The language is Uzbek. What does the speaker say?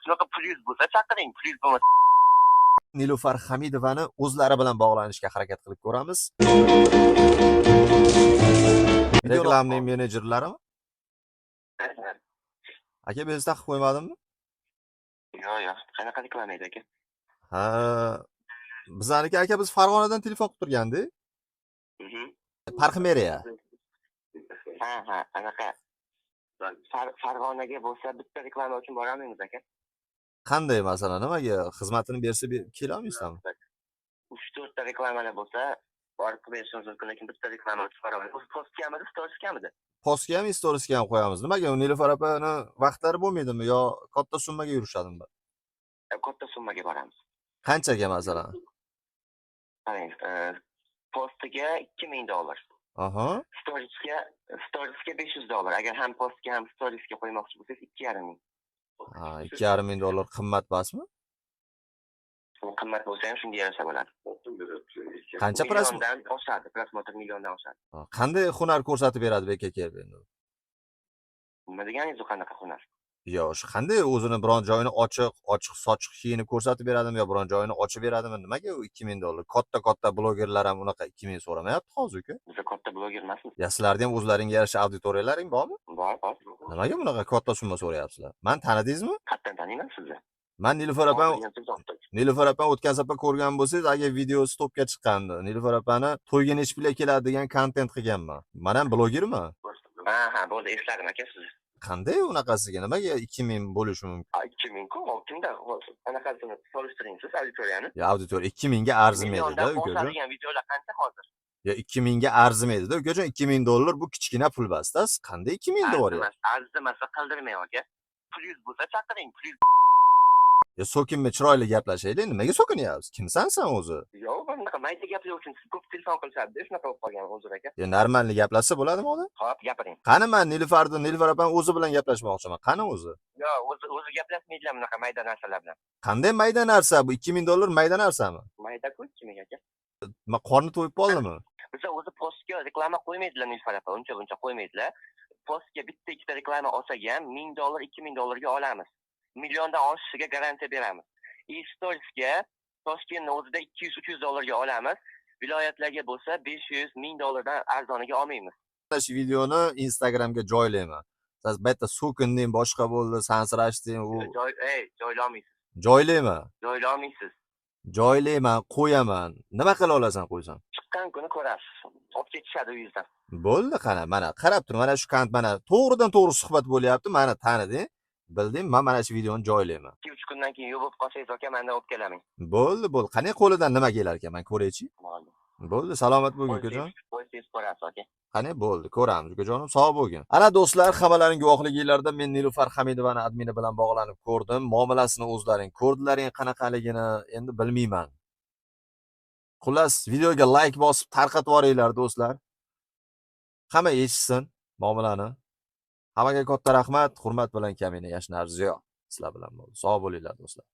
Shunaqa pulingiz bo'lsa chaqiring, pulingiz bo'lmasa Nilufar Hamidovani o'zlari bilan bog'lanishga harakat qilib ko'ramiz. Reklamning menejerlarimi? Aka, biz taqib qo'ymadimmi? yo'q, qanaqa reklama edi aka? Ha, bizaniki aka, biz Farg'onadan telefon qilib turganda. Parximeriya. Ha, anaqa. Farg'onaga bo'lsa bitta reklama uchun boramiz aka. Qanday masalan, nimaga xizmatini bersa kelolmaysizmi? 3-4 ta reklamalar bo'lsa, borib qilishimiz mumkin, lekin bitta reklama uchun boramiz. Postkamidi, storieskamidi? Postga ham, storiesga ham qo'yamiz. Nimaga Nilufar opani vaqtlari bo'lmaydimi yo katta summaga yurishadimi? Katta summaga boramiz. Qanchaga masalan? Qarang, postiga $2000. Aha. Storiesga $500. Agar ham postga ham storiesga qo'ymoqchi bo'lsangiz $2500. Ha, $2500 qimmat emasmi? Qimmat bo'lsa ham shunga yarasha bo'ladi. Qancha milliondan oshadi, prosmotr milliondan oshadi. Qanday hunar ko'rsatib beradi bek aka endi? Nima deganingiz u qanaqa hunar? Yo, shu qanday o'zini biron joyini ochiq sochiq kiyinib ko'rsatib beradimi yo biron joyini ochib beradimi? Nimaga u $2000? Katta blogerlar ham unaqa 2000 so'ramayapti hozir-ku. Biz katta bloger emasmiz. Ya sizlarning ham o'zlaringga yarasha auditoriyalaring bormi? Bor. Nimaga bunaqa katta summa so'rayapsizlar? Men tanidingizmi? Qayerdan taniyman sizni? Men Nilufar opani o'tgan safar ko'rgan bo'lsangiz, agar videosi topga chiqqandi. Nilufar opani to'yga nechta pulga keladi degan kontent qilganman. Men ham blogerman. Ha, bo'ldi, esladim aka siz. Qanday unaqasiga? Nimaga 2000 bo'lishi mumkin? 2000 ku, oltinda anaqasini solishtiring siz auditoriyani. Ya auditoriya 2000 ga arzimaydi-da, ukajon. Degan videolar qancha hozir? Ya 2000 ga arzimaydi-da, ukajon. $2000 bu kichkina pul bas-da. Siz qanday 2000 deyapsiz? Arzimasa qildirmang aka. Pulingiz bo'lsa chaqiring, pulingiz. Ya so'kinma, chiroyli gaplashaylik. Nimaga so'kinyapsiz? Kimsan sen o'zi? Yo'q, bunaqa mayda gaplar uchun siz ko'p telefon qilishadi, shunaqa bo'lib qolgan o'zir aka. Ya normalni gaplashsa bo'ladimi o'zi? Xo'p, gapiring. Qani men Nilufar opam o'zi bilan gaplashmoqchiman. Qani o'zi? Yo'q, o'zi gaplashmaydilar bunaqa mayda narsalar bilan. Qanday mayda narsa bu? $2000 mayda narsami? Mayda-ku 2000 aka. Men qorni to'yib qoldimi? Biz o'zi postga reklama qo'ymaydilar Nilufar opa, uncha qo'ymaydilar. Postga bitta ikkita reklama olsak ham $1000, $2000 ga olamiz. Milliondan oshishiga garantiya beramiz. Storiesga Toshkentning o'zida $200-300 ga olamiz. Viloyatlarga bo'lsa $500-1000 dan arzoniga olmaymiz. Mana shu videoni Instagramga joylayman. Siz bu yerda so'kinding, boshqa bo'ldi, sansirashding, u joylamaysiz. Joylayman. Joylamaysiz. Joylayman, qo'yaman. Nima qila olasan qo'ysam? Chiqqan kuni ko'rasiz. Olib ketishadi uyingizdan. Bo'ldi, qana, mana qarab tur, mana shu kant mana to'g'ridan to'g'ri suhbat bo'lyapti. Meni taniding. Bilding, men mana shu videoni joylayman. 2-3 kundan keyin yo'q qolsangiz aka, mendan olib kelaming. Bo'ldi. Qani qo'lidan nima kelar ekan, men ko'raychi. Bo'ldi, salomat bo'ling ukajon. Qo'ysangiz ko'rasiz aka. Qani bo'ldi, ko'ramiz ukajonim, sog' bo'lgin. Ana do'stlar, hammalaring guvohliginglarda men Nilufar Hamidovani admini bilan bog'lanib ko'rdim. Muomalasini o'zlaring ko'rdilaring, qanaqaligini endi bilmayman. Xullas, videoga like bosib tarqatib yuboringlar do'stlar. Hamma eshitsin muomalani. Hammaga katta rahmat, hurmat bilan Kamina Yashnarziyo. Sizlar bilan bo'ldi. Sog' bo'linglar do'stlar.